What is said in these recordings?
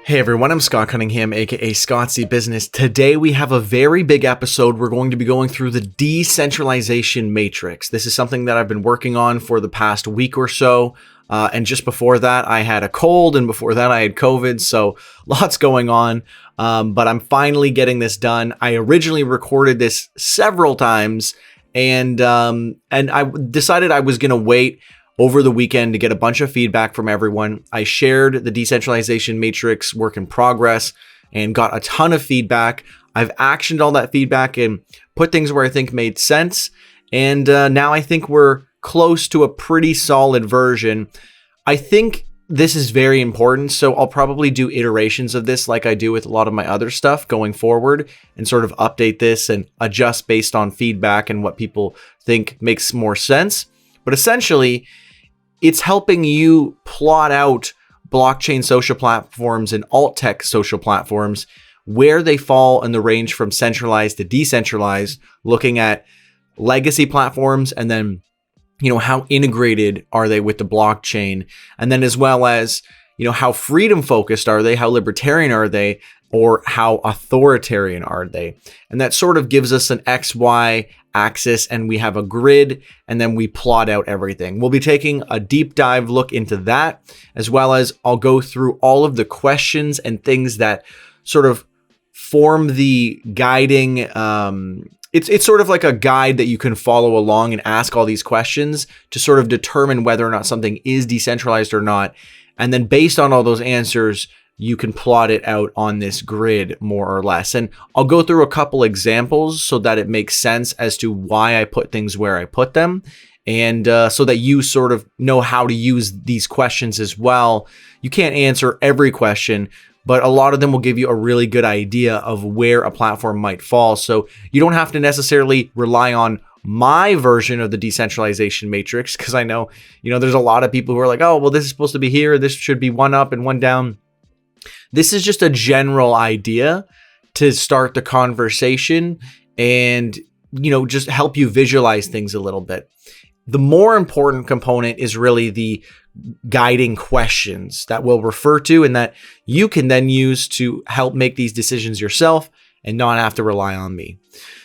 Hey everyone, I'm Scott Cunningham, aka Scottsy Business. Today we have a very big episode. We're going to be going through the decentralization matrix. This is something that I've been working on for the past week or so. And just before that, I had a cold, and before that, I had COVID. So lots going on. But I'm finally getting this done. I originally recorded this several times, and I decided I was going to wait over the weekend to get a bunch of feedback from everyone. I shared the decentralization matrix work in progress and got a ton of feedback. I've actioned all that feedback and put things where I think made sense. And now I think we're close to a pretty solid version. I think this is very important. So I'll probably do iterations of this like I do with a lot of my other stuff going forward, and sort of update this and adjust based on feedback and what people think makes more sense. But essentially, it's helping you plot out blockchain social platforms and alt tech social platforms, where they fall in the range from centralized to decentralized, looking at legacy platforms, and then, how integrated are they with the blockchain? And then as well as, how freedom focused are they? How libertarian are they? Or how authoritarian are they? And that sort of gives us an XY axis, and we have a grid, and then we plot out everything. We'll be taking a deep dive look into that, as well as I'll go through all of the questions and things that sort of form the guiding. It's sort of like a guide that you can follow along and ask all these questions to sort of determine whether or not something is decentralized or not. And then based on all those answers, you can plot it out on this grid more or less. And I'll go through a couple examples so that it makes sense as to why I put things where I put them. And so that you sort of know how to use these questions as well. You can't answer every question, but a lot of them will give you a really good idea of where a platform might fall. So you don't have to necessarily rely on my version of the decentralization matrix, because I know, there's a lot of people who are like, oh, well, this is supposed to be here. This should be one up and one down. This is just a general idea to start the conversation and, just help you visualize things a little bit. The more important component is really the guiding questions that we'll refer to, and that you can then use to help make these decisions yourself and not have to rely on me.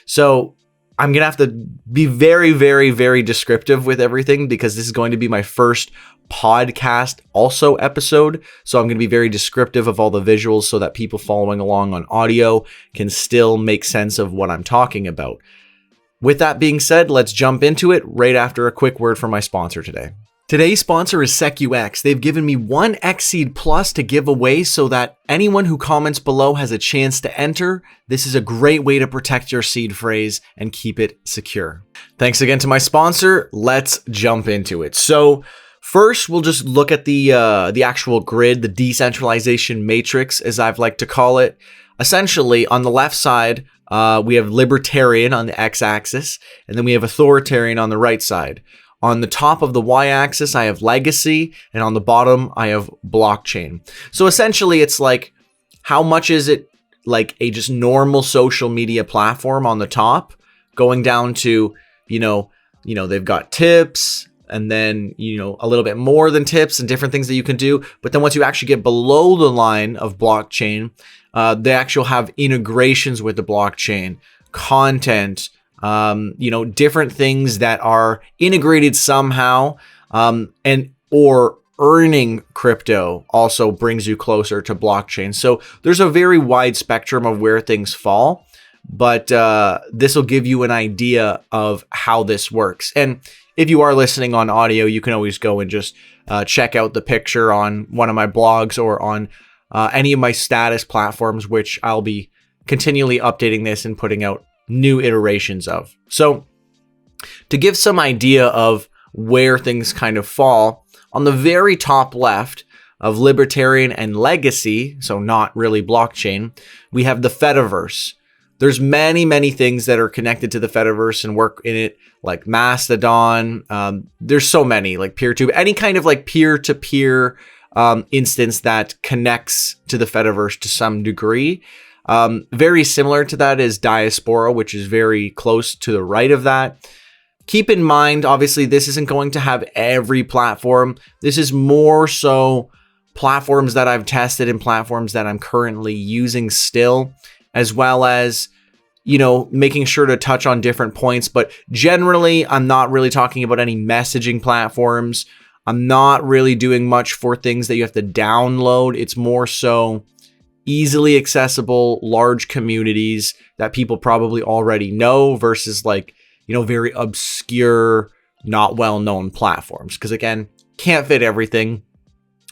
So I'm going to have to be very, very, very descriptive with everything, because this is going to be my first podcast also episode. So I'm going to be very descriptive of all the visuals so that people following along on audio can still make sense of what I'm talking about. With that being said, let's jump into it right after a quick word from my sponsor today. Today's sponsor is SecuX. They've given me one XSeed Plus to give away so that anyone who comments below has a chance to enter. This is a great way to protect your seed phrase and keep it secure. Thanks again to my sponsor. Let's jump into it. So first, we'll just look at the actual grid, the decentralization matrix, as I've liked to call it. Essentially, on the left side, we have libertarian on the x-axis, and then we have authoritarian on the right side. On the top of the y-axis, I have legacy, and on the bottom, I have blockchain. So essentially, it's like, how much is it like a just normal social media platform on the top, going down to, they've got tips, and then, a little bit more than tips and different things that you can do. But then once you actually get below the line of blockchain, they actually have integrations with the blockchain, content, different things that are integrated somehow, or earning crypto also brings you closer to blockchain. So there's a very wide spectrum of where things fall, but this will give you an idea of how this works. And if you are listening on audio, you can always go and just check out the picture on one of my blogs or on any of my status platforms, which I'll be continually updating this and putting out new iterations of. So to give some idea of where things kind of fall, on the very top left of libertarian and legacy, so not really blockchain, we have the Fediverse. There's many, many things that are connected to the Fediverse and work in it, like Mastodon. There's so many, like peer-to-peer, any kind of like peer-to-peer instance that connects to the Fediverse to some degree. Very similar to that is Diaspora, which is very close to the right of that. Keep in mind, obviously, this isn't going to have every platform. This is more so platforms that I've tested and platforms that I'm currently using still, as well as, making sure to touch on different points. But generally, I'm not really talking about any messaging platforms. I'm not really doing much for things that you have to download. It's more so easily accessible, large communities that people probably already know versus very obscure, not well-known platforms. Because again, can't fit everything.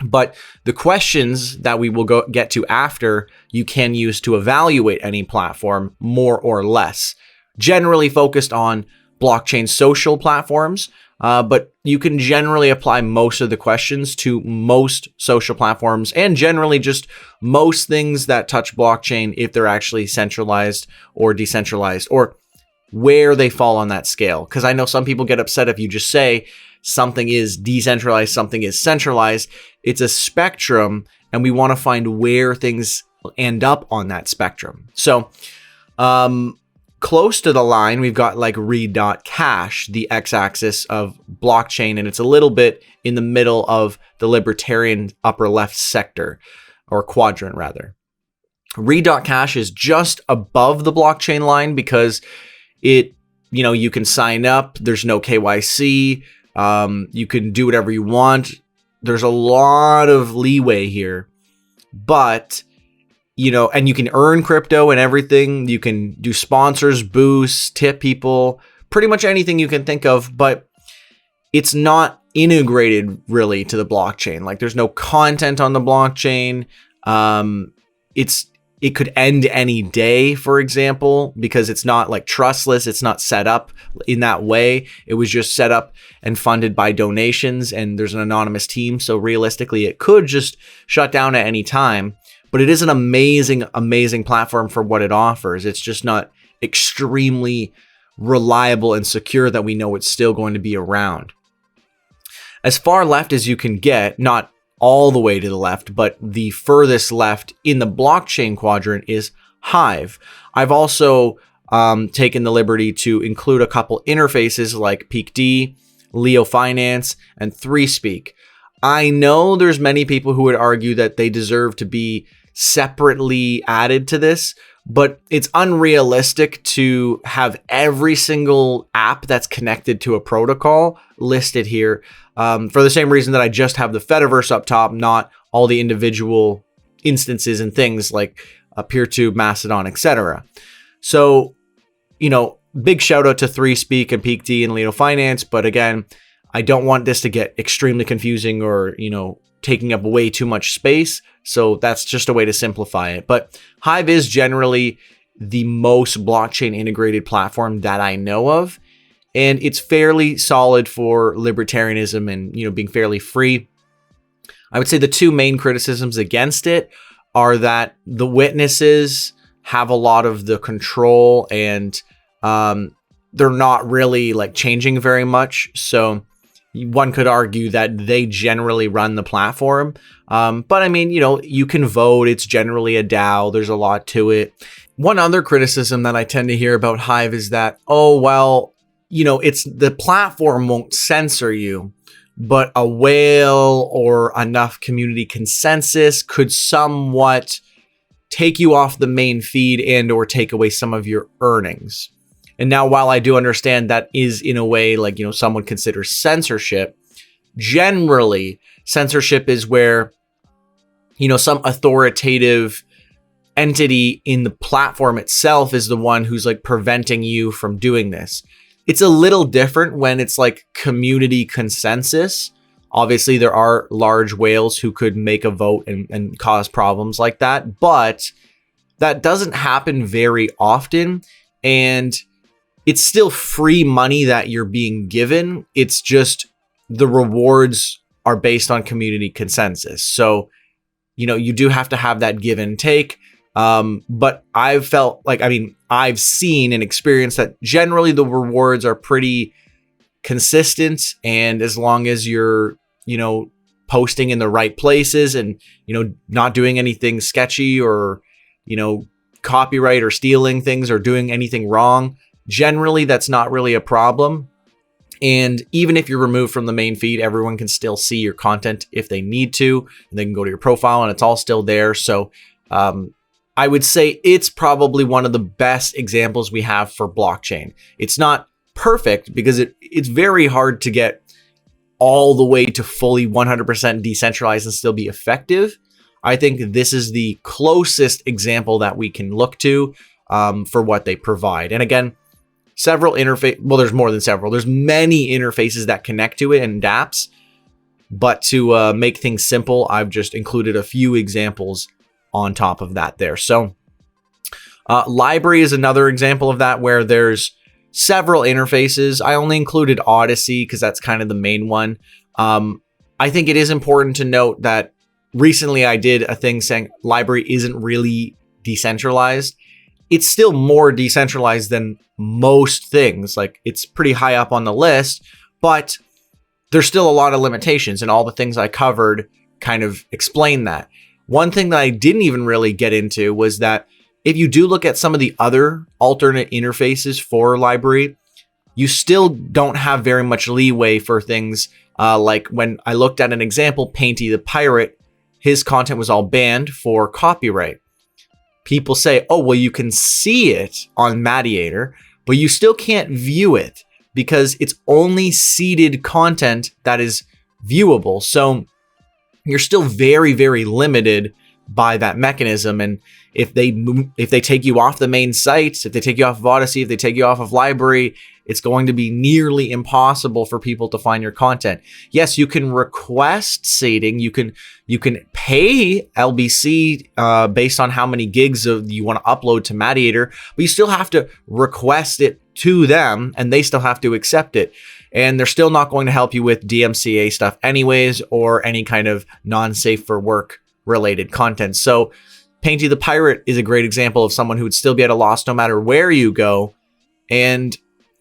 But the questions that we will get to after, you can use to evaluate any platform more or less. Generally focused on blockchain social platforms, but you can generally apply most of the questions to most social platforms and generally just most things that touch blockchain if they're actually centralized or decentralized or where they fall on that scale. Because I know some people get upset if you just say something is decentralized, something is centralized. It's a spectrum, and we want to find where things end up on that spectrum. So close to the line, we've got like read.cash, the x-axis of blockchain, and it's a little bit in the middle of the libertarian upper left sector, or quadrant rather. Read.cash is just above the blockchain line because it, you can sign up, there's no KYC, you can do whatever you want. There's a lot of leeway here, but and you can earn crypto and everything. You can do sponsors, boosts, tip people, pretty much anything you can think of, but it's not integrated really to the blockchain. Like there's no content on the blockchain. It could end any day, for example, because it's not like trustless. It's not set up in that way. It was just set up and funded by donations, and there's an anonymous team. So realistically, it could just shut down at any time. But it is an amazing, amazing platform for what it offers. It's just not extremely reliable and secure that we know it's still going to be around. As far left as you can get, not all the way to the left, but the furthest left in the blockchain quadrant is Hive. I've also taken the liberty to include a couple interfaces like PeakD, Leo Finance, and 3Speak. I know there's many people who would argue that they deserve to be separately added to this, but it's unrealistic to have every single app that's connected to a protocol listed here, for the same reason that I just have the Fediverse up top, not all the individual instances and things like PeerTube, Mastodon, etc. So, big shout out to 3Speak and PeakD and Leo Finance, but again, I don't want this to get extremely confusing or, taking up way too much space. So that's just a way to simplify it. But Hive is generally the most blockchain integrated platform that I know of. And it's fairly solid for libertarianism and, being fairly free. I would say the two main criticisms against it are that the witnesses have a lot of the control and they're not really changing very much. So one could argue that they generally run the platform. But I mean, you can vote. It's generally a DAO. There's a lot to it. One other criticism that I tend to hear about Hive is that, it's the platform won't censor you, but a whale or enough community consensus could somewhat take you off the main feed and or take away some of your earnings. And now, while I do understand that is in a way some would consider censorship, generally censorship is where, some authoritative entity in the platform itself is the one who's preventing you from doing this. It's a little different when it's community consensus. Obviously, there are large whales who could make a vote and cause problems like that, but that doesn't happen very often. And it's still free money that you're being given. It's just the rewards are based on community consensus. So, you do have to have that give and take. But I've felt I've seen and experienced that generally the rewards are pretty consistent. And as long as you're, posting in the right places and, not doing anything sketchy or, copyright or stealing things or doing anything wrong, generally that's not really a problem. And even if you're removed from the main feed, everyone can still see your content if they need to, and they can go to your profile and it's all still there. So I would say it's probably one of the best examples we have for blockchain. It's not perfect because it's very hard to get all the way to fully 100% decentralized and still be effective. I think this is the closest example that we can look to for what they provide. And again, several interface. Well, there's more than several. There's many interfaces that connect to it in Dapps. But to make things simple, I've just included a few examples on top of that there. So LBRY is another example of that where there's several interfaces. I only included Odysee because that's kind of the main one. I think it is important to note that recently I did a thing saying LBRY isn't really decentralized. It's still more decentralized than most things. Like, it's pretty high up on the list, but there's still a lot of limitations, and all the things I covered kind of explain that. One thing that I didn't even really get into was that if you do look at some of the other alternate interfaces for LBRY, you still don't have very much leeway for things like when I looked at an example, Painty the Pirate, his content was all banned for copyright. People say, oh, well, you can see it on Mediator, but you still can't view it because it's only seeded content that is viewable. So you're still very, very limited by that mechanism. And if they take you off the main sites, if they take you off of Odysee, if they take you off of LBRY, it's going to be nearly impossible for people to find your content. Yes, you can request seeding. You can pay LBC based on how many gigs you want to upload to Mediator, but you still have to request it to them, and they still have to accept it. And they're still not going to help you with DMCA stuff anyways, or any kind of non-safe for work related content. So Painty the Pirate is a great example of someone who would still be at a loss no matter where you go. And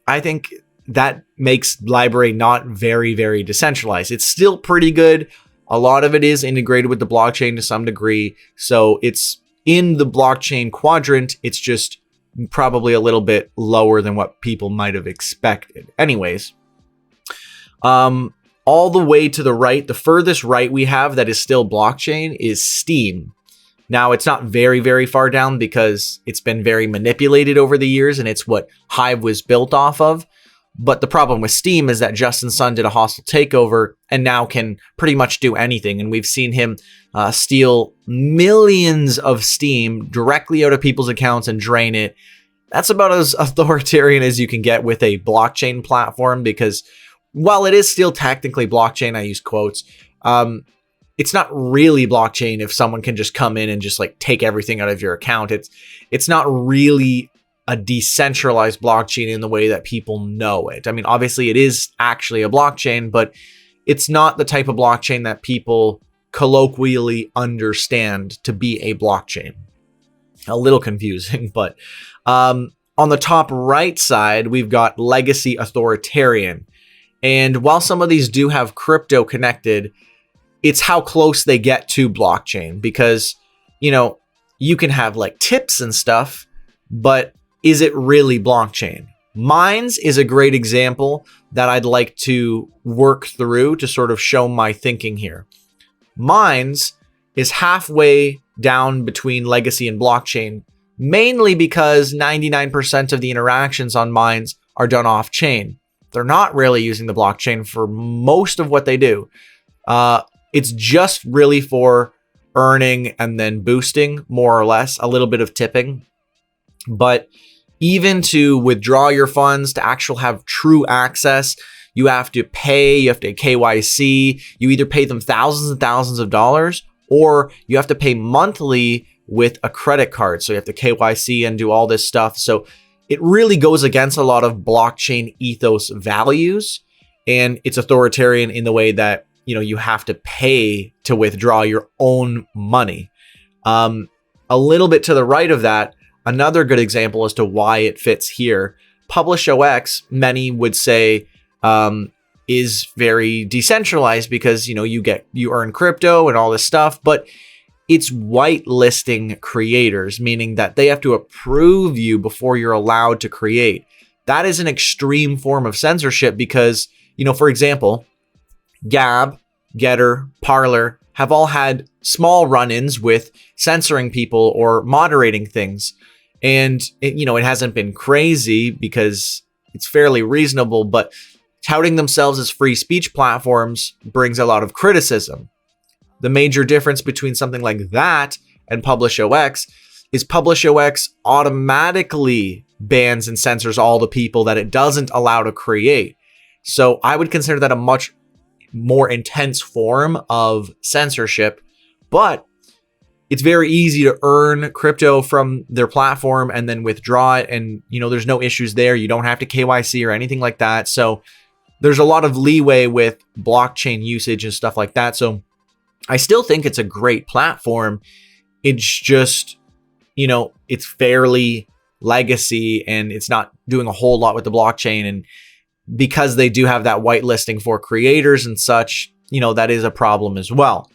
I think that makes LBRY not very, very decentralized. It's still pretty good. A lot of it is integrated with the blockchain to some degree. So it's in the blockchain quadrant. It's just probably a little bit lower than what people might have expected. Anyways, all the way to the right, the furthest right we have that is still blockchain is Steem. Now, it's not very, very far down because it's been very manipulated over the years and it's what Hive was built off of. But the problem with Steem is that Justin Sun did a hostile takeover and now can pretty much do anything. And we've seen him steal millions of Steem directly out of people's accounts and drain it. That's about as authoritarian as you can get with a blockchain platform, because while it is still technically blockchain, I use quotes, it's not really blockchain if someone can just come in and just like take everything out of your account. It's not really a decentralized blockchain in the way that people know it. I mean, obviously it is actually a blockchain, but it's not the type of blockchain that people colloquially understand to be a blockchain. A little confusing, but on the top right side, we've got legacy authoritarian. And while some of these do have crypto connected, it's how close they get to blockchain, because, you know, you can have like tips and stuff, but is it really blockchain? Mines is a great example that I'd like to work through to sort of show my thinking here. Mines is halfway down between legacy and blockchain, mainly because 99% of the interactions on Mines are done off chain. They're not really using the blockchain for most of what they do. It's just really for earning and then boosting, more or less, a little bit of tipping. But even to withdraw your funds, to actually have true access, you have to pay, you have to KYC, you either pay them thousands and thousands of dollars, or you have to pay monthly with a credit card. So you have to KYC and do all this stuff. So it really goes against a lot of blockchain ethos values, and it's authoritarian in the way that, you know, you have to pay to withdraw your own money. A little bit to the right of that, another good example as to why it fits here. PublishOX, many would say, is very decentralized because, you know, you earn crypto and all this stuff, but it's whitelisting creators, meaning that they have to approve you before you're allowed to create. that is an extreme form of censorship because, for example, Gab, Getter, Parler have all had small run-ins with censoring people or moderating things. And, it hasn't been crazy because it's fairly reasonable, but touting themselves as free speech platforms brings a lot of criticism. The major difference between something like that and PublishOX is PublishOX automatically bans and censors all the people that it doesn't allow to create. So I would consider that a much more intense form of censorship, but it's very easy to earn crypto from their platform and then withdraw it. And, there's no issues there. You don't have to KYC or anything like that. So there's a lot of leeway with blockchain usage and stuff like that. So I still think it's a great platform. It's just, it's fairly legacy and it's not doing a whole lot with the blockchain. And because they do have that whitelisting for creators and such, that is a problem as well.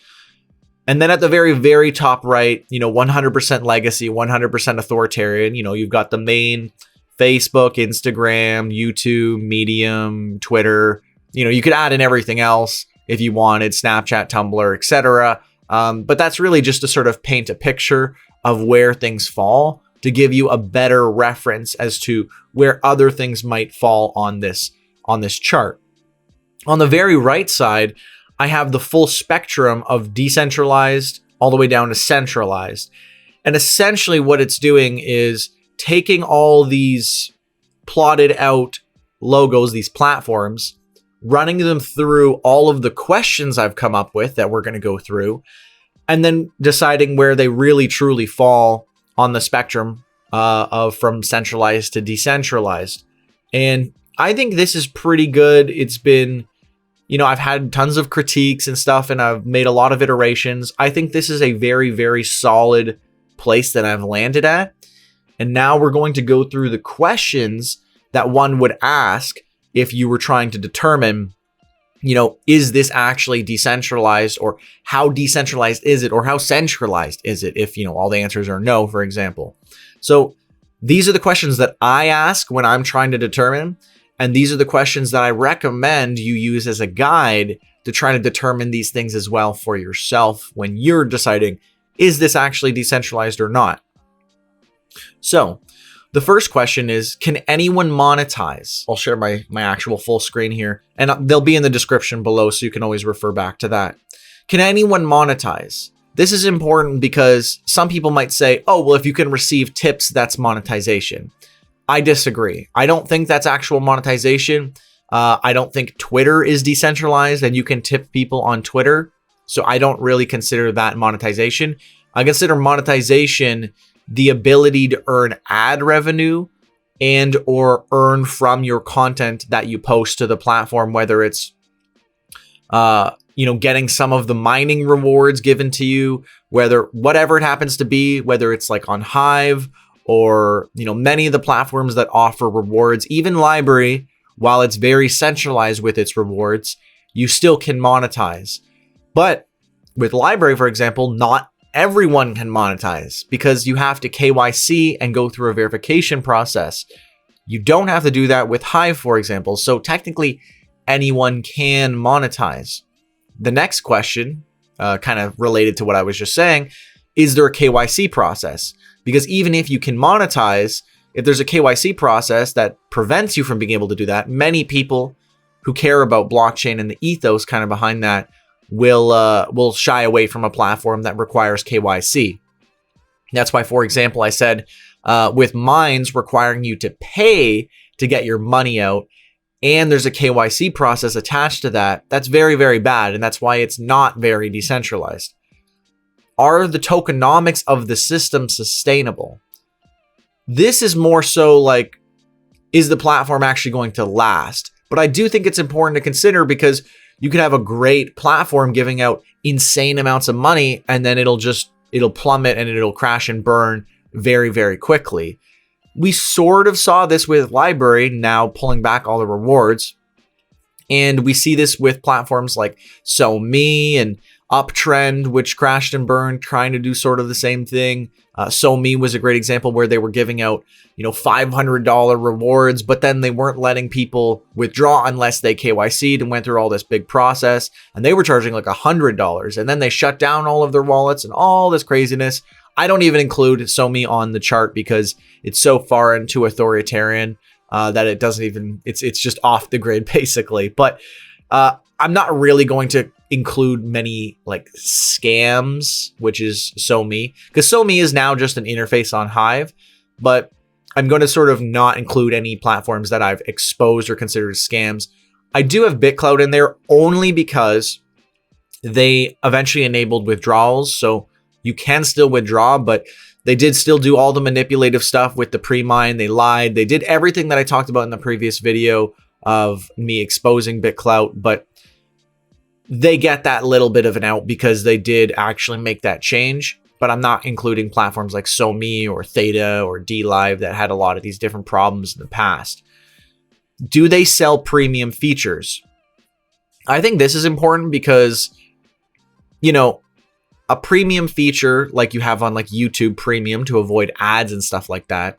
And then at the very, very top right, 100% legacy, 100% authoritarian, you've got the main Facebook, Instagram, YouTube, Medium, Twitter, you could add in everything else if you wanted, Snapchat, Tumblr, etc. But that's really just to sort of paint a picture of where things fall to give you a better reference as to where other things might fall on this chart. On the very right side, I have the full spectrum of decentralized all the way down to centralized. And essentially what it's doing is taking all these plotted out logos, these platforms, running them through all of the questions I've come up with that we're going to go through, and then deciding where they really truly fall on the spectrum of from centralized to decentralized. And I think this is pretty good. It's been, I've had tons of critiques and stuff, and I've made a lot of iterations. I think this is a very, very solid place that I've landed at. And now we're going to go through the questions that one would ask if you were trying to determine, is this actually decentralized, or how decentralized is it, or how centralized is it if, all the answers are no, for example. So these are the questions that I ask when I'm trying to determine. And these are the questions that I recommend you use as a guide to try to determine these things as well for yourself when you're deciding, is this actually decentralized or not? So the first question is, can anyone monetize? I'll share my actual full screen here, and they'll be in the description below, so you can always refer back to that. Can anyone monetize? This is important because some people might say, oh, well, if you can receive tips, that's monetization. I disagree. I don't think that's actual monetization. I don't think Twitter is decentralized and you can tip people on Twitter. So I don't really consider that monetization. I consider monetization the ability to earn ad revenue and or earn from your content that you post to the platform, whether it's getting some of the mining rewards given to you, whatever it happens to be, whether it's like on Hive or, many of the platforms that offer rewards, even LBRY, while it's very centralized with its rewards, you still can monetize. But with LBRY, for example, not everyone can monetize because you have to KYC and go through a verification process. You don't have to do that with Hive, for example. So technically, anyone can monetize. The next question, kind of related to what I was just saying, is there a KYC process? Because even if you can monetize, if there's a KYC process that prevents you from being able to do that, many people who care about blockchain and the ethos kind of behind that will shy away from a platform that requires KYC. That's why, for example, I said with mines requiring you to pay to get your money out, and there's a KYC process attached to that, that's very, very bad. And that's why it's not very decentralized. Are the tokenomics of the system sustainable? This is more so like, is the platform actually going to last? But I do think it's important to consider because you could have a great platform giving out insane amounts of money and then it'll plummet and it'll crash and burn very, very quickly. We sort of saw this with LBRY now pulling back all the rewards. And we see this with platforms like SoMe and Uptrend, which crashed and burned, trying to do sort of the same thing. SoMe was a great example where they were giving out, $500 rewards, but then they weren't letting people withdraw unless they KYC'd and went through all this big process. And they were charging like $100. And then they shut down all of their wallets and all this craziness. I don't even include SoMe on the chart because it's so far into authoritarian that it doesn't even, it's just off the grid basically. But I'm not really going to include many like scams, which is SoMe, because SoMe is now just an interface on Hive, but I'm going to sort of not include any platforms that I've exposed or considered scams. I do have BitClout in there only because they eventually enabled withdrawals. So you can still withdraw, but they did still do all the manipulative stuff with the pre-mine. They lied. They did everything that I talked about in the previous video of me exposing BitClout, but they get that little bit of an out because they did actually make that change. But I'm not including platforms like SoMe or Theta or DLive that had a lot of these different problems in the past. Do they sell premium features? I think this is important because, a premium feature like you have on like YouTube Premium to avoid ads and stuff like that.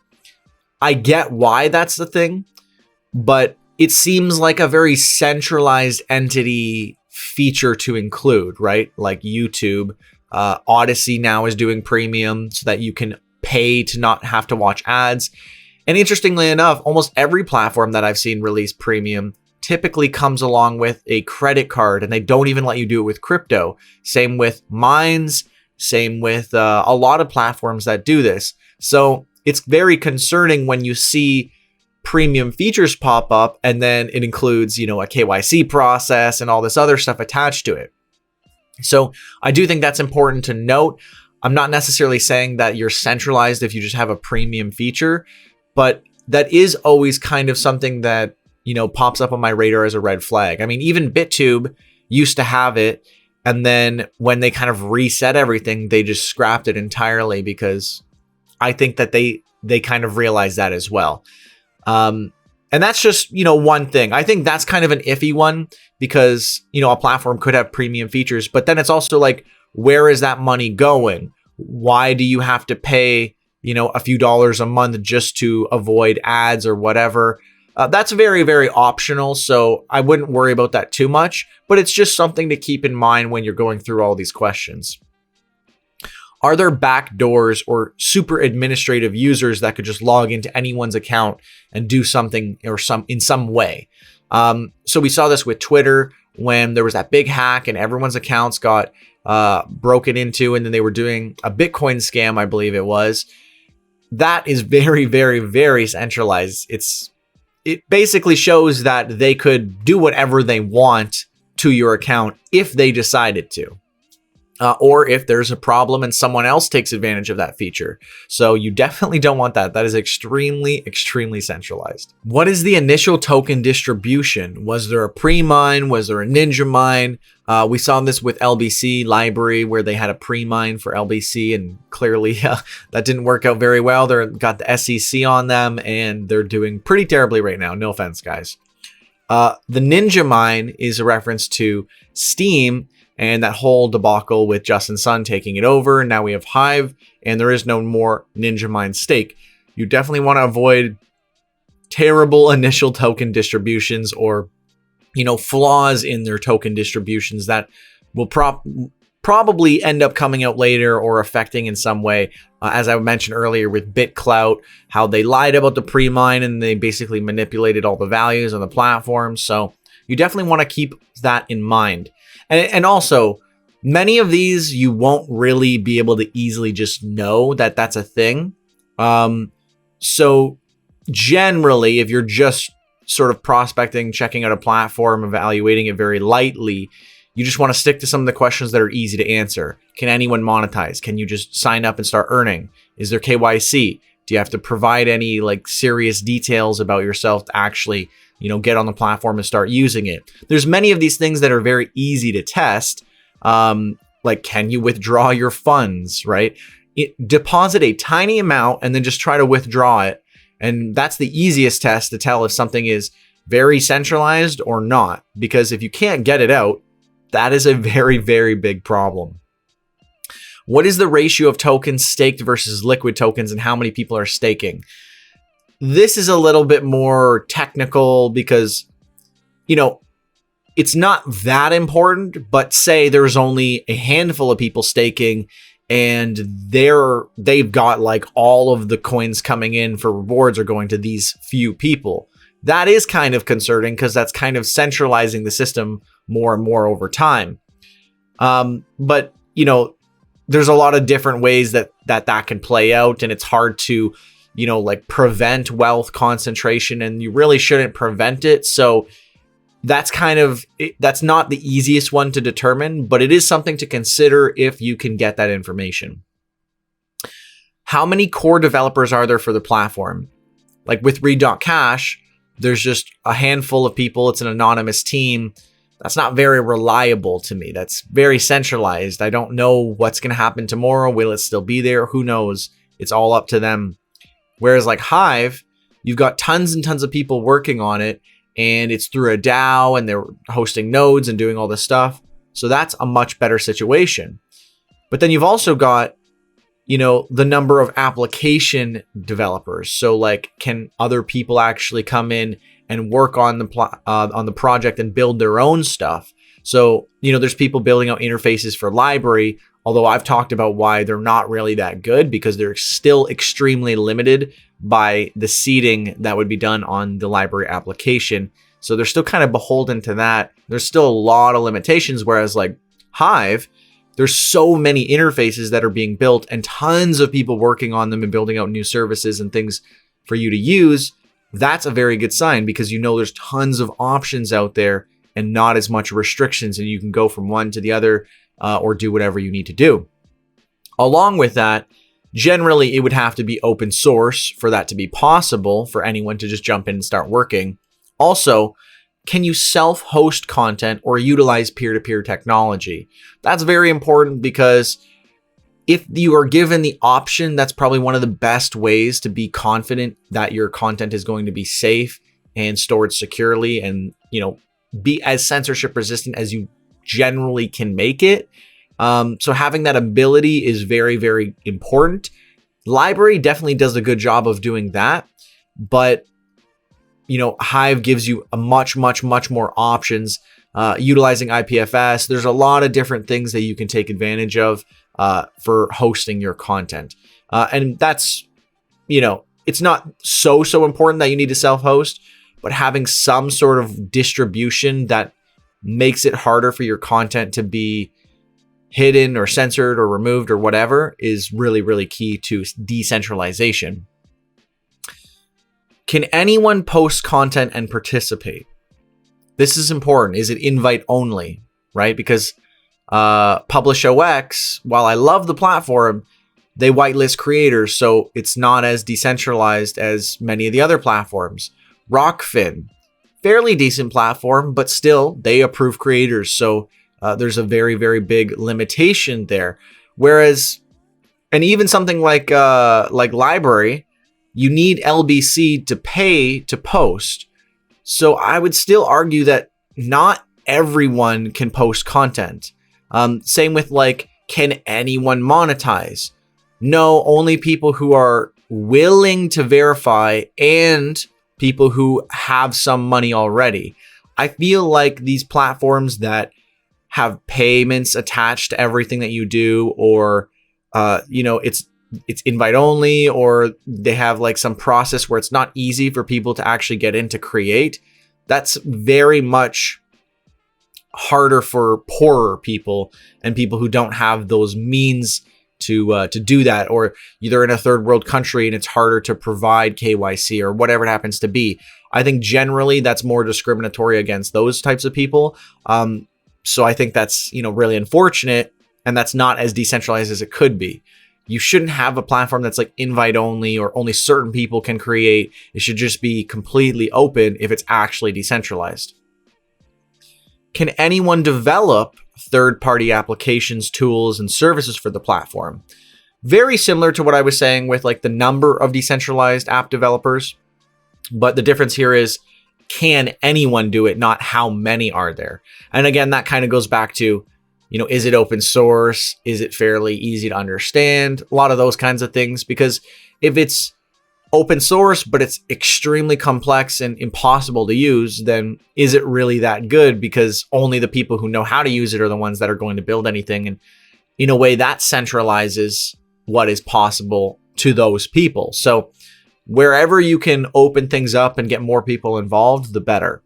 I get why that's the thing, but it seems like a very centralized entity feature to include, right? Like YouTube, Odysee now is doing premium so that you can pay to not have to watch ads. And interestingly enough, almost every platform that I've seen release premium typically comes along with a credit card, and they don't even let you do it with crypto. Same with mines, same with a lot of platforms that do this. So it's very concerning when you see premium features pop up and then it includes, a KYC process and all this other stuff attached to it. So I do think that's important to note. I'm not necessarily saying that you're centralized if you just have a premium feature, but that is always kind of something that, pops up on my radar as a red flag. I mean, even BitTube used to have it. And then when they kind of reset everything, they just scrapped it entirely because I think that they kind of realized that as well. And that's just, one thing. I think that's kind of an iffy one because, a platform could have premium features, but then it's also like, where is that money going? Why do you have to pay, a few dollars a month just to avoid ads or whatever? That's very, very optional. So I wouldn't worry about that too much, but it's just something to keep in mind when you're going through all these questions. Are there backdoors or super administrative users that could just log into anyone's account and do something or in some way? So we saw this with Twitter when there was that big hack and everyone's accounts got broken into, and then they were doing a Bitcoin scam, I believe it was. That is very, very, very centralized. It basically shows that they could do whatever they want to your account if they decided to. Or if there's a problem and someone else takes advantage of that feature. So you definitely don't want that. That is extremely, extremely centralized. What is the initial token distribution? Was there a pre-mine? Was there a ninja mine? We saw this with LBRY, where they had a pre-mine for LBC, and clearly that didn't work out very well. They got the SEC on them, and they're doing pretty terribly right now. No offense, guys. The ninja mine is a reference to Steem and that whole debacle with Justin Sun taking it over. Now we have Hive, and there is no more ninja mine stake. You definitely want to avoid terrible initial token distributions or, flaws in their token distributions that will probably end up coming out later or affecting in some way. As I mentioned earlier with BitClout, how they lied about the pre-mine and they basically manipulated all the values on the platform. So you definitely want to keep that in mind. And also, many of these you won't really be able to easily just know that that's a thing. So generally, if you're just sort of prospecting, checking out a platform, evaluating it very lightly, you just want to stick to some of the questions that are easy to answer. Can anyone monetize? Can you just sign up and start earning? Is there KYC? Do you have to provide any serious details about yourself to actually get on the platform and start using it? There's many of these things that are very easy to test. Like, can you withdraw your funds, right? Deposit a tiny amount and then just try to withdraw it. And that's the easiest test to tell if something is very centralized or not. Because if you can't get it out, That is a very, very big problem. What is the ratio of tokens staked versus liquid tokens, and how many people are staking? This is a little bit more technical because, it's not that important, but say there's only a handful of people staking and they've got like all of the coins coming in for rewards are going to these few people. That is kind of concerning because that's kind of centralizing the system more and more over time. But there's a lot of different ways that can play out, and it's hard to, like prevent wealth concentration, and you really shouldn't prevent it. So that's that's not the easiest one to determine, but it is something to consider if you can get that information. How many core developers are there for the platform? Like with Read.cash, there's just a handful of people. It's an anonymous team. That's not very reliable to me. That's very centralized. I don't know what's going to happen tomorrow. Will it still be there? Who knows? It's all up to them. Whereas like Hive, you've got tons and tons of people working on it, and it's through a DAO, and they're hosting nodes and doing all this stuff. So that's a much better situation. But then you've also got, the number of application developers. So like, can other people actually come in and work on the project and build their own stuff? So, there's people building out interfaces for LBRY, although I've talked about why they're not really that good because they're still extremely limited by the seeding that would be done on the LBRY application. So they're still kind of beholden to that. There's still a lot of limitations, whereas like Hive, there's so many interfaces that are being built and tons of people working on them and building out new services and things for you to use. That's a very good sign because there's tons of options out there and not as much restrictions, and you can go from one to the other or do whatever you need to do. Along with that, generally it would have to be open source for that to be possible for anyone to just jump in and start working. Also, can you self-host content or utilize peer-to-peer technology? That's very important because if you are given the option, that's probably one of the best ways to be confident that your content is going to be safe and stored securely and, be as censorship resistant as you generally can make it. So having that ability is very, very important. LBRY definitely does a good job of doing that, but Hive gives you a much more options utilizing IPFS. There's a lot of different things that you can take advantage of for hosting your content. And that's, it's not so important that you need to self-host, but having some sort of distribution that makes it harder for your content to be hidden or censored or removed or whatever is really, really key to decentralization. Can anyone post content and participate? This is important. Is it invite only, right? Because PublishOX, while I love the platform, they whitelist creators, so it's not as decentralized as many of the other platforms. Rockfin, fairly decent platform, but still they approve creators, so there's a very, very big limitation there. Whereas, and even something like LBRY, you need LBC to pay to post. So I would still argue that not everyone can post content. Same with like, can anyone monetize? No, only people who are willing to verify and people who have some money already. I feel like these platforms that have payments attached to everything that you do, or it's invite only, or they have like some process where it's not easy for people to actually get in to create. That's very much harder for poorer people and people who don't have those means to do that, or they're in a third world country and it's harder to provide KYC or whatever it happens to be. I think generally that's more discriminatory against those types of people. So I think that's, really unfortunate, and that's not as decentralized as it could be. You shouldn't have a platform that's like invite only or only certain people can create. It should just be completely open if it's actually decentralized. Can anyone develop third-party applications, tools, and services for the platform? Very similar to what I was saying with like the number of decentralized app developers. But the difference here is can anyone do it, not how many are there. And again, that kind of goes back to, is it open source? Is it fairly easy to understand? A lot of those kinds of things, because if it's open source, but it's extremely complex and impossible to use, then is it really that good? Because only the people who know how to use it are the ones that are going to build anything. And in a way, that centralizes what is possible to those people. So wherever you can open things up and get more people involved, the better.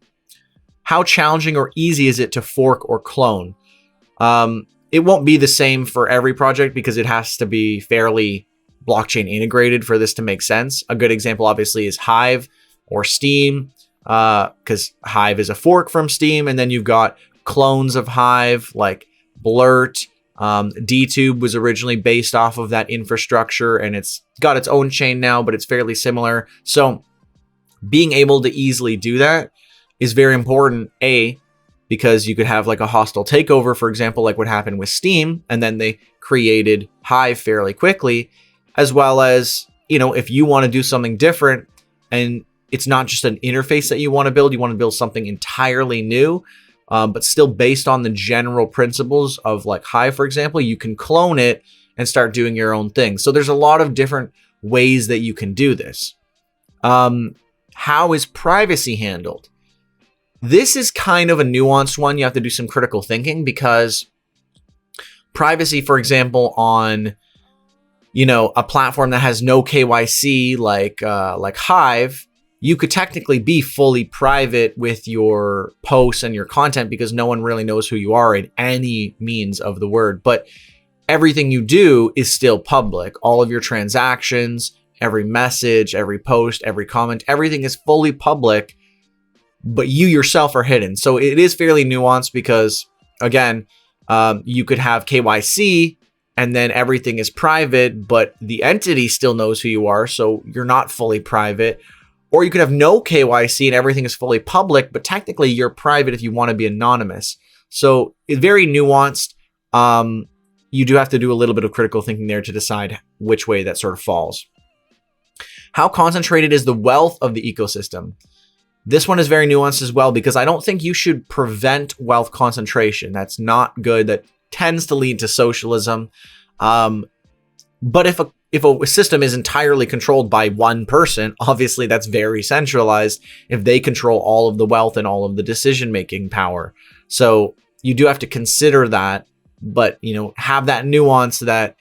How challenging or easy is it to fork or clone? It won't be the same for every project because it has to be fairly blockchain integrated for this to make sense. A good example, obviously, is Hive or Steem, because Hive is a fork from Steem, and then you've got clones of Hive like Blurt. DTube was originally based off of that infrastructure, and it's got its own chain now, but it's fairly similar. So being able to easily do that is very important, because you could have like a hostile takeover, for example, like what happened with Steem, and then they created Hive fairly quickly, as well as, if you want to do something different and it's not just an interface that you want to build something entirely new, but still based on the general principles of like Hive, for example, you can clone it and start doing your own thing. So there's a lot of different ways that you can do this. How is privacy handled? This is kind of a nuanced one. You have to do some critical thinking, because privacy, for example, on a platform that has no KYC like Hive, you could technically be fully private with your posts and your content because no one really knows who you are in any means of the word. But everything you do is still public. All of your transactions, every message, every post, every comment, everything is fully public, but you yourself are hidden. So it is fairly nuanced because, again, you could have KYC and then everything is private, but the entity still knows who you are, so you're not fully private. Or you could have no KYC and everything is fully public, but technically you're private if you want to be anonymous. So it's very nuanced. You do have to do a little bit of critical thinking there to decide which way that sort of falls. How concentrated is the wealth of the ecosystem? This one is very nuanced as well, because I don't think you should prevent wealth concentration. That's not good. That tends to lead to socialism. But if a system is entirely controlled by one person, obviously that's very centralized if they control all of the wealth and all of the decision-making power. So you do have to consider that, but, have that nuance that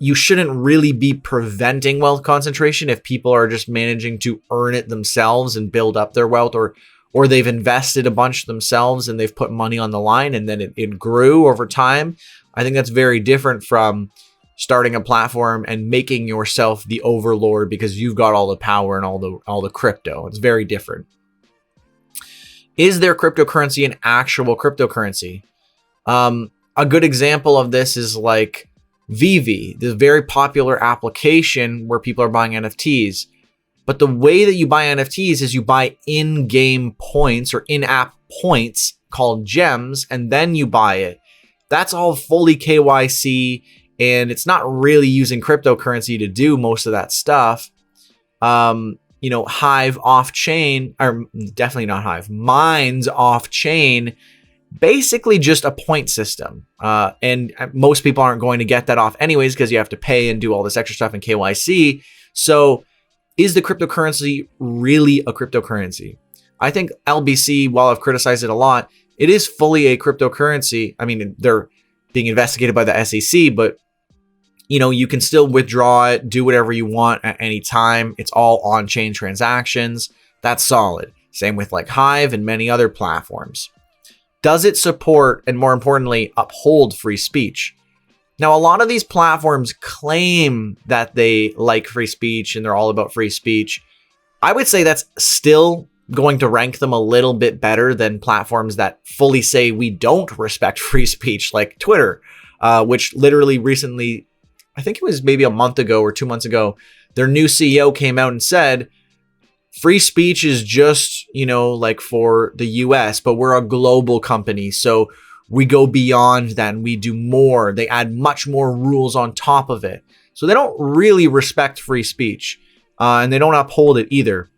you shouldn't really be preventing wealth concentration if people are just managing to earn it themselves and build up their wealth, or they've invested a bunch themselves and they've put money on the line and then it grew over time. I think that's very different from starting a platform and making yourself the overlord because you've got all the power and all the crypto. It's very different. Is there cryptocurrency an actual cryptocurrency? A good example of this is like Vivi, the very popular application where people are buying NFTs. But the way that you buy NFTs is you buy in-game points or in-app points called gems, and then you buy it. That's all fully KYC, and it's not really using cryptocurrency to do most of that stuff. Hive off-chain, or definitely not Hive, Mine's off-chain, basically just a point system. And most people aren't going to get that off anyways because you have to pay and do all this extra stuff in KYC. So is the cryptocurrency really a cryptocurrency? I think LBC, while I've criticized it a lot, it is fully a cryptocurrency. I mean, they're being investigated by the SEC, but you can still withdraw it, do whatever you want at any time. It's all on-chain transactions. That's solid. Same with like Hive and many other platforms. Does it support, and more importantly, uphold free speech? Now, a lot of these platforms claim that they like free speech and they're all about free speech. I would say that's still going to rank them a little bit better than platforms that fully say we don't respect free speech, like Twitter, which literally recently, I think it was maybe a month ago or 2 months ago, their new CEO came out and said, free speech is just, like for the US, but we're a global company. So we go beyond that and we do more. They add much more rules on top of it. So they don't really respect free speech and they don't uphold it either.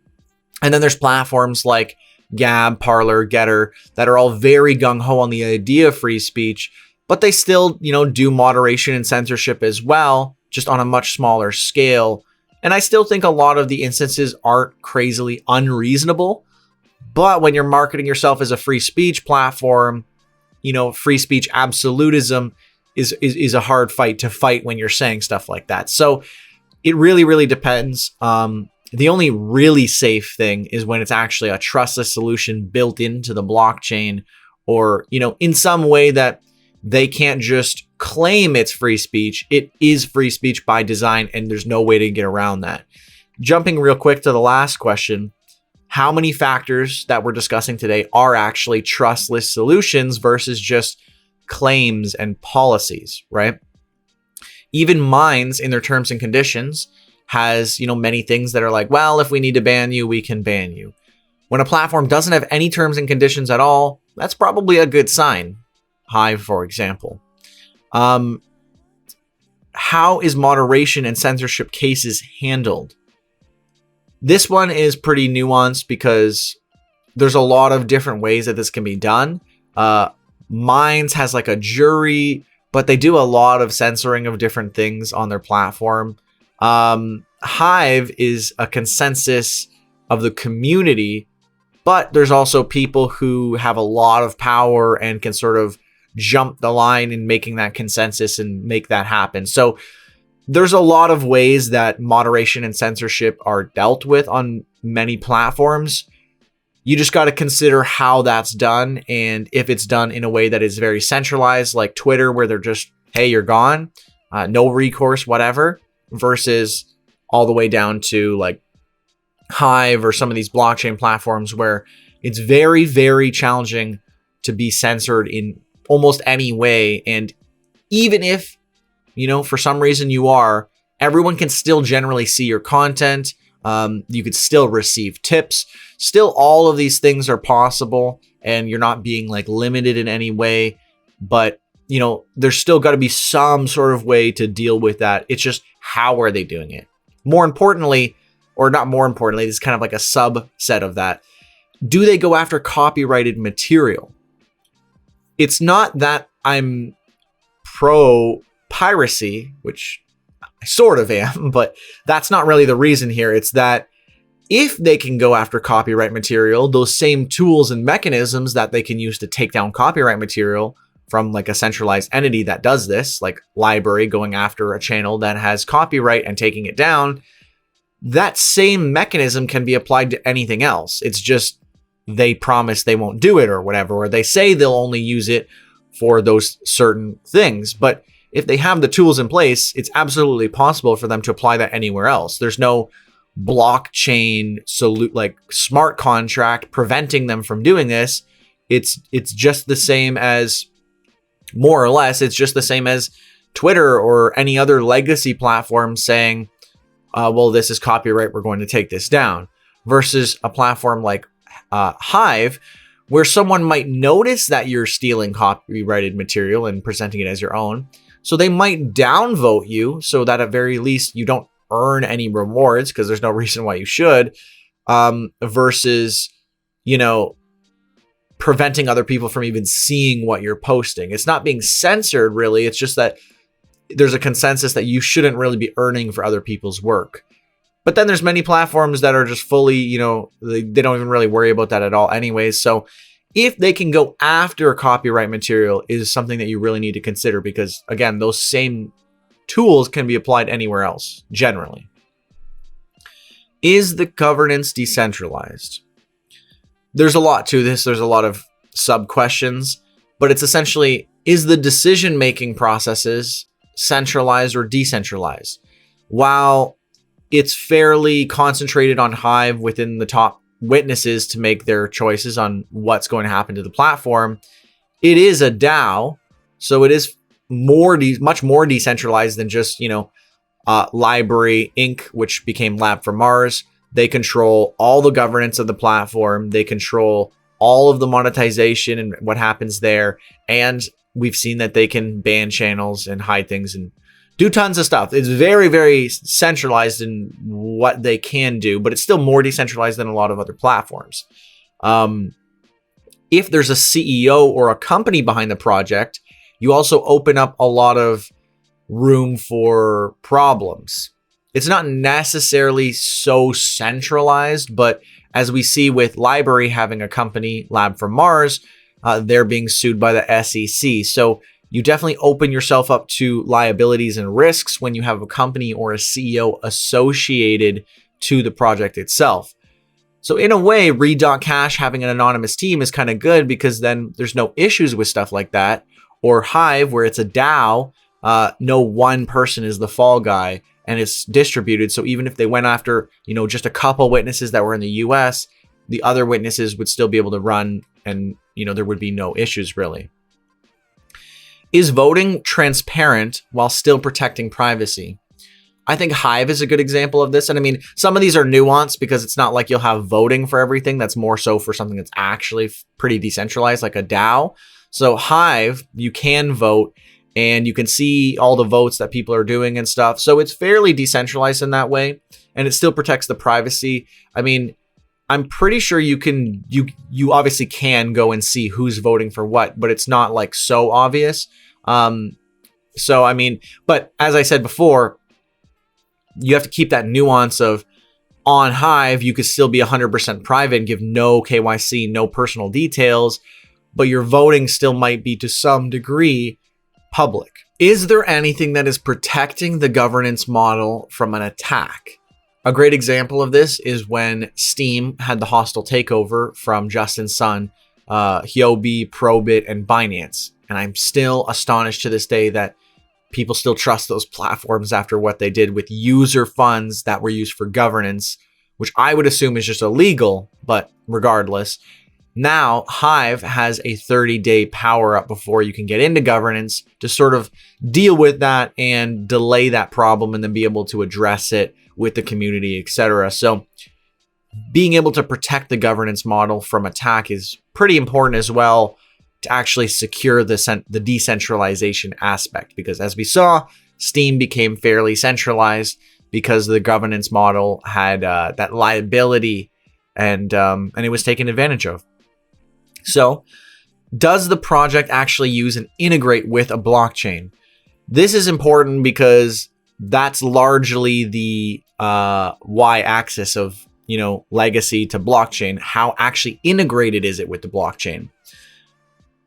And then there's platforms like Gab, Parler, Getter that are all very gung-ho on the idea of free speech, but they still, do moderation and censorship as well, just on a much smaller scale. And I still think a lot of the instances aren't crazily unreasonable. But when you're marketing yourself as a free speech platform, free speech absolutism is a hard fight to fight when you're saying stuff like that. So it really, really depends. The only really safe thing is when it's actually a trustless solution built into the blockchain, or, in some way that they can't just claim it's free speech. It is free speech by design, and there's no way to get around that. Jumping real quick to the last question, how many factors that we're discussing today are actually trustless solutions versus just claims and policies, right? Even Minds in their terms and conditions has, many things that are like, well, if we need to ban you, we can ban you. When a platform doesn't have any terms and conditions at all, that's probably a good sign. Hive, for example. How is moderation and censorship cases handled? This one is pretty nuanced because there's a lot of different ways that this can be done. Minds has like a jury, but they do a lot of censoring of different things on their platform. Hive is a consensus of the community, but there's also people who have a lot of power and can sort of jump the line in making that consensus and make that happen. So there's a lot of ways that moderation and censorship are dealt with on many platforms. You just got to consider how that's done, and if it's done in a way that is very centralized, like Twitter, where they're just, hey, you're gone, no recourse, whatever, versus all the way down to like Hive or some of these blockchain platforms where it's very, very challenging to be censored in almost any way. And even if, for some reason you are, everyone can still generally see your content. You could still receive tips. Still, all of these things are possible, and you're not being like limited in any way. But, there's still got to be some sort of way to deal with that. It's just, how are they doing it? More importantly, or not more importantly, this is kind of like a subset of that. Do they go after copyrighted material? It's not that I'm pro piracy, which I sort of am, but that's not really the reason here. It's that if they can go after copyright material, those same tools and mechanisms that they can use to take down copyright material from like a centralized entity that does this, like LBRY going after a channel that has copyright and taking it down, that same mechanism can be applied to anything else. It's just they promise they won't do it or whatever, or they say they'll only use it for those certain things. But if they have the tools in place, it's absolutely possible for them to apply that anywhere else. There's no blockchain like smart contract preventing them from doing this. It's just the same as, more or less, it's just the same as Twitter or any other legacy platform saying, well, this is copyright, we're going to take this down, versus a platform like Hive, where someone might notice that you're stealing copyrighted material and presenting it as your own. So they might downvote you so that at very least you don't earn any rewards, because there's no reason why you should, versus, preventing other people from even seeing what you're posting. It's not being censored, really. It's just that there's a consensus that you shouldn't really be earning for other people's work. But then there's many platforms that are just fully, they don't even really worry about that at all anyways. So if they can go after copyright material is something that you really need to consider, because again, those same tools can be applied anywhere else, generally. Is the governance decentralized? There's a lot to this. There's a lot of sub-questions, but it's essentially, is the decision-making processes centralized or decentralized? While it's fairly concentrated on Hive within the top witnesses to make their choices on what's going to happen to the platform, it is a DAO, so it is much more decentralized than just, LBRY Inc., which became Lab for Mars. They control all the governance of the platform. They control all of the monetization and what happens there. And we've seen that they can ban channels and hide things and do tons of stuff. It's very, very centralized in what they can do, but it's still more decentralized than a lot of other platforms. If there's a CEO or a company behind the project, you also open up a lot of room for problems. It's not necessarily so centralized, but as we see with LBRY having a company, Lab for Mars, they're being sued by the SEC. So you definitely open yourself up to liabilities and risks when you have a company or a CEO associated to the project itself. So in a way, Read.Cash having an anonymous team is kind of good because then there's no issues with stuff like that. Or Hive, where it's a DAO, no one person is the fall guy and it's distributed. So even if they went after, just a couple witnesses that were in the US, the other witnesses would still be able to run and, there would be no issues really. Is voting transparent while still protecting privacy? I think Hive is a good example of this. And I mean, some of these are nuanced because it's not like you'll have voting for everything. That's more so for something that's actually pretty decentralized, like a DAO. So Hive, you can vote and you can see all the votes that people are doing and stuff. So it's fairly decentralized in that way. And it still protects the privacy. I mean, I'm pretty sure you obviously can go and see who's voting for what, but it's not like so obvious. So, I mean, but as I said before, you have to keep that nuance of on Hive, you could still be 100% private and give no KYC, no personal details, but your voting still might be to some degree public. Is there anything that is protecting the governance model from an attack? A great example of this is when Steem had the hostile takeover from Justin Sun, Huobi, Probit, and Binance. And I'm still astonished to this day that people still trust those platforms after what they did with user funds that were used for governance, which I would assume is just illegal, but regardless. Now, Hive has a 30-day power up before you can get into governance to sort of deal with that and delay that problem and then be able to address it with the community, etc. So being able to protect the governance model from attack is pretty important as well to actually secure the decentralization aspect, because as we saw, Steem became fairly centralized because the governance model had that liability and it was taken advantage of. So does the project actually use and integrate with a blockchain? This is important because that's largely the y-axis of, legacy to blockchain. How actually integrated is it with the blockchain?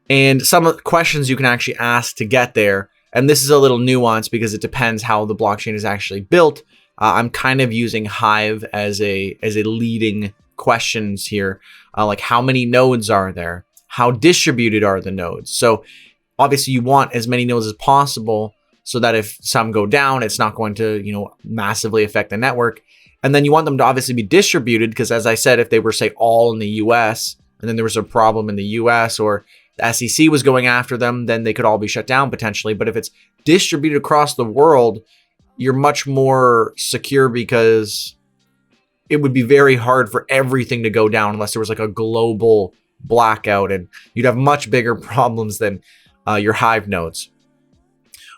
And some of the questions you can actually ask to get there, and this is a little nuanced because it depends how the blockchain is actually built. I'm kind of using Hive as a leading questions here, like how many nodes are there? How distributed are the nodes? So obviously you want as many nodes as possible so that if some go down, it's not going to, massively affect the network. And then you want them to obviously be distributed because, as I said, if they were, say, all in the US and then there was a problem in the US or the SEC was going after them, then they could all be shut down potentially. But if it's distributed across the world, you're much more secure because it would be very hard for everything to go down unless there was like a global blackout, and you'd have much bigger problems than your Hive nodes.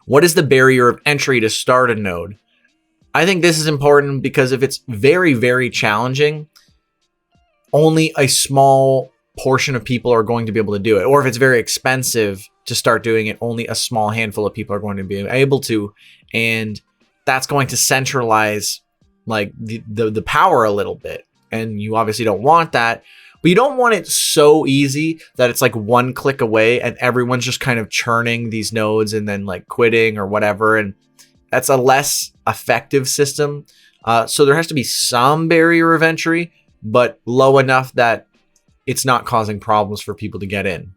What is the barrier of entry to start a node? I think this is important because if it's very, very challenging, only a small portion of people are going to be able to do it. Or if it's very expensive to start doing it, only a small handful of people are going to be able to. And that's going to centralize like the power a little bit. And you obviously don't want that. But you don't want it so easy that it's like one click away and everyone's just kind of churning these nodes and then like quitting or whatever. And that's a less effective system. So there has to be some barrier of entry, but low enough that it's not causing problems for people to get in.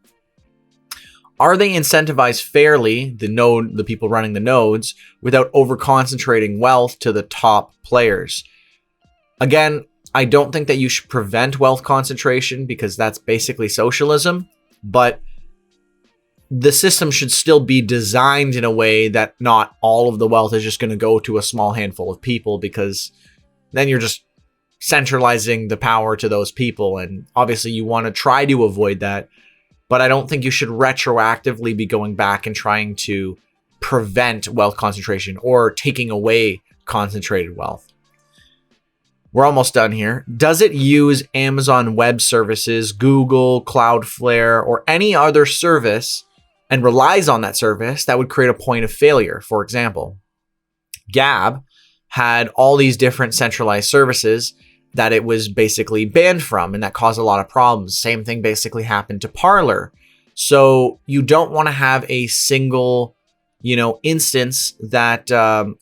Are they incentivized fairly, the people running the nodes, without over-concentrating wealth to the top players? Again, I don't think that you should prevent wealth concentration because that's basically socialism, but the system should still be designed in a way that not all of the wealth is just going to go to a small handful of people, because then you're just centralizing the power to those people. And obviously you want to try to avoid that, but I don't think you should retroactively be going back and trying to prevent wealth concentration or taking away concentrated wealth. We're almost done here. Does it use Amazon Web Services, Google, Cloudflare, or any other service and relies on that service that would create a point of failure? For example, Gab had all these different centralized services that it was basically banned from, and that caused a lot of problems. Same thing basically happened to Parler. So you don't want to have a single, instance that,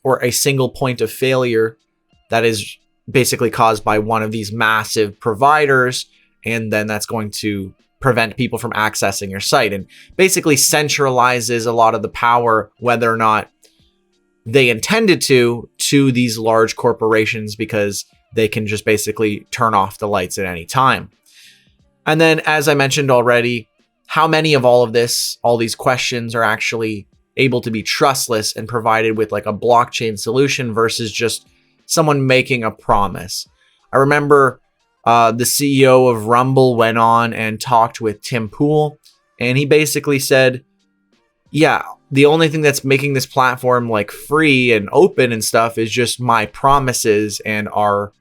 or a single point of failure that is basically caused by one of these massive providers, and then that's going to prevent people from accessing your site and basically centralizes a lot of the power, whether or not they intended to these large corporations, because they can just basically turn off the lights at any time. And then, as I mentioned already, how many of all these questions are actually able to be trustless and provided with like a blockchain solution versus just someone making a promise? I remember the CEO of Rumble went on and talked with Tim Pool, and he basically said, yeah, the only thing that's making this platform like free and open and stuff is just my promises and our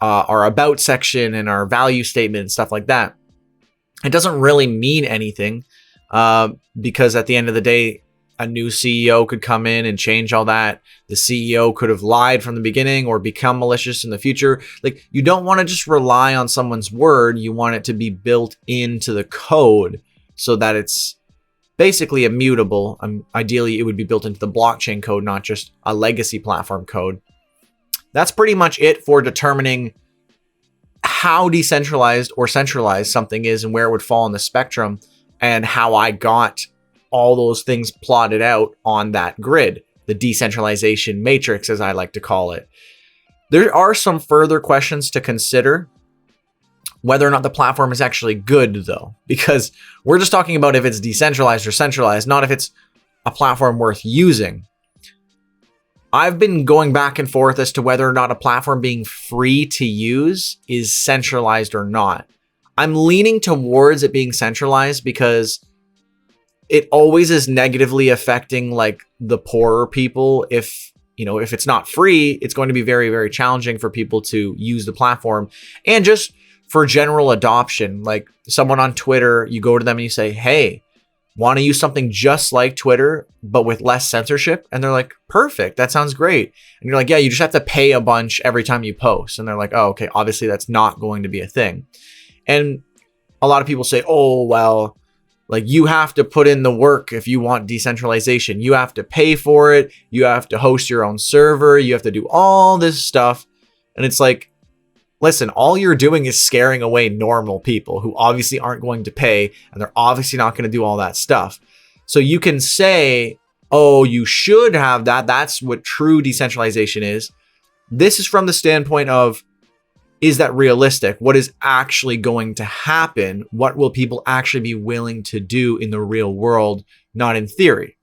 about section and our value statement and stuff like that. It doesn't really mean anything because at the end of the day, a new CEO could come in and change all that. The CEO could have lied from the beginning or become malicious in the future. Like, you don't want to just rely on someone's word. You want it to be built into the code so that it's basically immutable. Ideally, it would be built into the blockchain code, not just a legacy platform code. That's pretty much it for determining how decentralized or centralized something is and where it would fall on the spectrum, and how I got all those things plotted out on that grid, the decentralization matrix, as I like to call it. There are some further questions to consider. Whether or not the platform is actually good, though, because we're just talking about if it's decentralized or centralized, not if it's a platform worth using. I've been going back and forth as to whether or not a platform being free to use is centralized or not. I'm leaning towards it being centralized because it always is negatively affecting like the poorer people. If it's not free, it's going to be very, very challenging for people to use the platform. And just for general adoption, like someone on Twitter, you go to them and you say, hey, want to use something just like Twitter, but with less censorship? And they're like, perfect, that sounds great. And you're like, yeah, you just have to pay a bunch every time you post. And they're like, oh, okay, obviously that's not going to be a thing. And a lot of people say, oh, well, like you have to put in the work if you want decentralization. You have to pay for it. You have to host your own server. You have to do all this stuff. And it's like, listen, all you're doing is scaring away normal people who obviously aren't going to pay, and they're obviously not going to do all that stuff. So you can say, oh, you should have that. That's what true decentralization is. This is from the standpoint of, is that realistic? What is actually going to happen? What will people actually be willing to do in the real world, not in theory?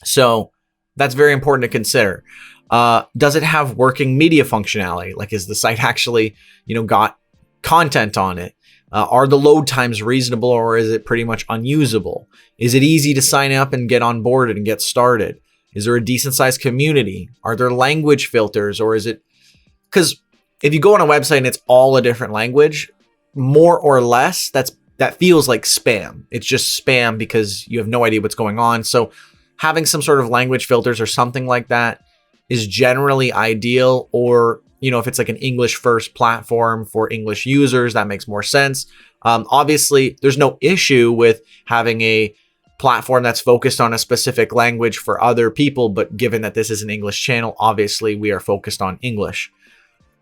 So that's very important to consider. Does it have working media functionality? Like, is the site actually, got content on it? Are the load times reasonable, or is it pretty much unusable? Is it easy to sign up and get onboarded and get started? Is there a decent sized community? Are there language filters, or is it, because if you go on a website and it's all a different language, more or less, that feels like spam. It's just spam because you have no idea what's going on. So having some sort of language filters or something like that is generally ideal. Or, if it's like an English first platform for English users, that makes more sense. Obviously, there's no issue with having a platform that's focused on a specific language for other people. But given that this is an English channel, obviously we are focused on English.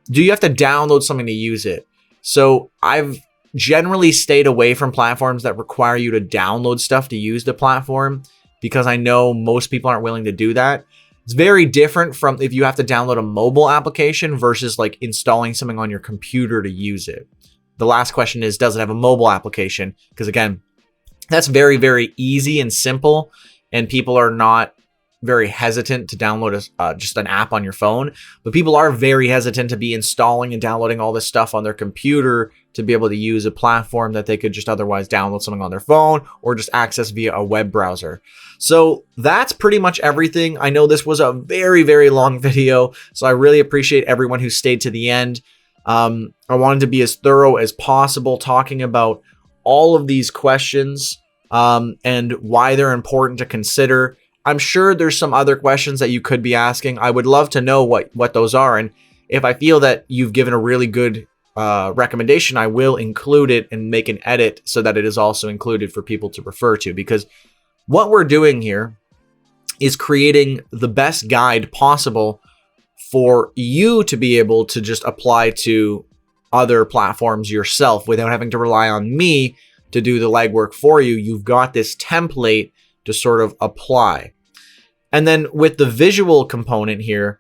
Do you have to download something to use it? So I've generally stayed away from platforms that require you to download stuff to use the platform, because I know most people aren't willing to do that. It's very different from if you have to download a mobile application versus like installing something on your computer to use it. The last question is, does it have a mobile application? Because again, that's very, very easy and simple, and people are not very hesitant to download just an app on your phone. But people are very hesitant to be installing and downloading all this stuff on their computer to be able to use a platform that they could just otherwise download something on their phone or just access via a web browser. So that's pretty much everything. I know this was a very, very long video, so I really appreciate everyone who stayed to the end. I wanted to be as thorough as possible talking about all of these questions and why they're important to consider. I'm sure there's some other questions that you could be asking. I would love to know what those are. And if I feel that you've given a really good recommendation, I will include it and make an edit so that it is also included for people to refer to, because what we're doing here is creating the best guide possible for you to be able to just apply to other platforms yourself without having to rely on me to do the legwork for you. You've got this template to sort of apply. And then with the visual component here,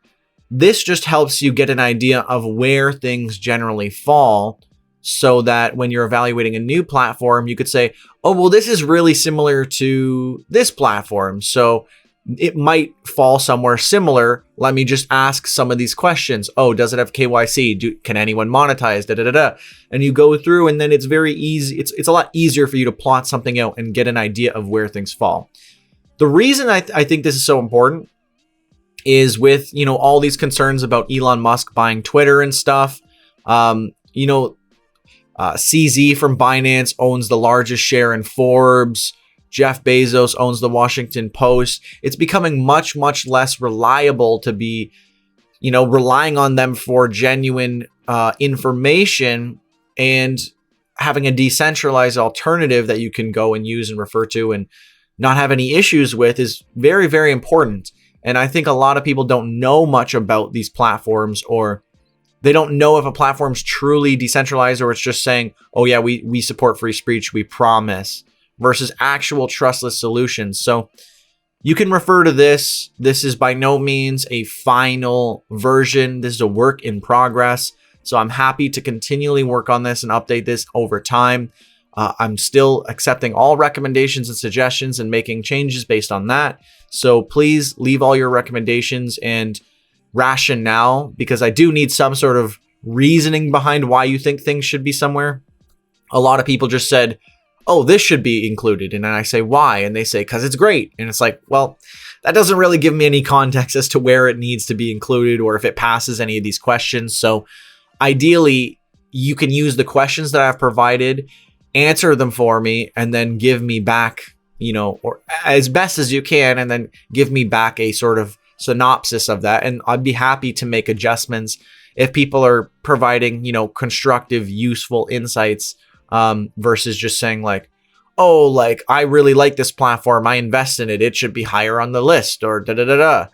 this just helps you get an idea of where things generally fall, so that when you're evaluating a new platform, you could say, oh, well, this is really similar to this platform, so it might fall somewhere similar. Let me just ask some of these questions. Oh, does it have KYC? Can anyone monetize? Da, da, da, da. And you go through, and then it's very easy. It's a lot easier for you to plot something out and get an idea of where things fall. The reason I think this is so important is with, all these concerns about Elon Musk buying Twitter and stuff. CZ from Binance owns the largest share in Forbes. Jeff Bezos owns the Washington Post. It's becoming much, much less reliable to be, relying on them for genuine information, and having a decentralized alternative that you can go and use and refer to and not have any issues with is very, very important. And I think a lot of people don't know much about these platforms, or they don't know if a platform's truly decentralized, or it's just saying, oh yeah, we support free speech, we promise, versus actual trustless solutions. So you can refer to this. This is by no means a final version. This is a work in progress. So I'm happy to continually work on this and update this over time. I'm still accepting all recommendations and suggestions and making changes based on that. So please leave all your recommendations and rationale, because I do need some sort of reasoning behind why you think things should be somewhere. A lot of people just said, oh, this should be included. And then I say, why? And they say, because it's great. And it's like, well, that doesn't really give me any context as to where it needs to be included or if it passes any of these questions. So ideally, you can use the questions that I've provided, answer them for me, and then give me back, or as best as you can, and then give me back a sort of synopsis of that. And I'd be happy to make adjustments if people are providing, constructive, useful insights, versus just saying like, oh, like, I really like this platform, I invest in it, it should be higher on the list, or da da da da.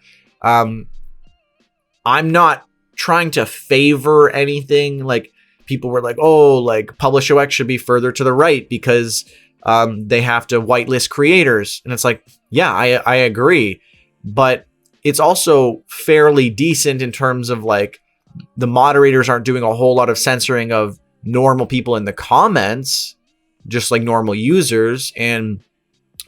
I'm not trying to favor anything. Like, people were like, oh, like PublishOX should be further to the right because they have to whitelist creators. And it's like, yeah, I agree. But it's also fairly decent in terms of like the moderators aren't doing a whole lot of censoring of normal people in the comments, just like normal users. And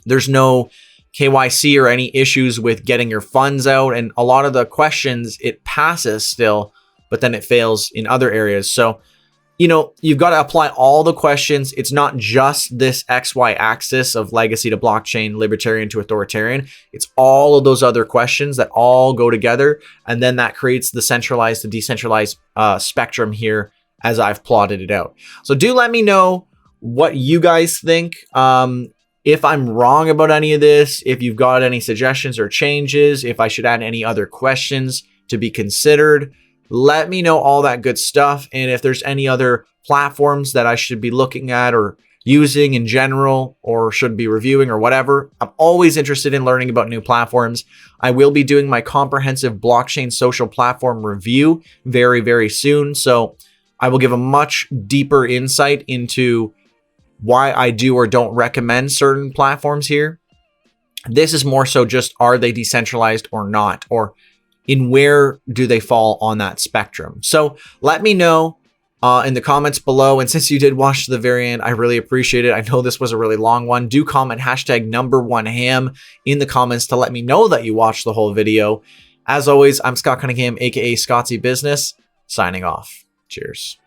there's no KYC or any issues with getting your funds out. And a lot of the questions, it passes still, but then it fails in other areas. So you've got to apply all the questions. It's not just this XY axis of legacy to blockchain, libertarian to authoritarian. It's all of those other questions that all go together. And then that creates the centralized to decentralized spectrum here as I've plotted it out. So do let me know what you guys think. If I'm wrong about any of this, if you've got any suggestions or changes, if I should add any other questions to be considered, let me know all that good stuff. And if there's any other platforms that I should be looking at or using in general, or should be reviewing or whatever, I'm always interested in learning about new platforms. I will be doing my comprehensive blockchain social platform review very, very soon. So I will give a much deeper insight into why I do or don't recommend certain platforms here. This is more so just, are they decentralized or not? Or in where do they fall on that spectrum? So let me know in the comments below. And since you did watch to the very end, I really appreciate it. I know this was a really long one. Do comment #1ham in the comments to let me know that you watched the whole video. As always, I'm Scott Cunningham, aka Scottsy Business, signing off. Cheers.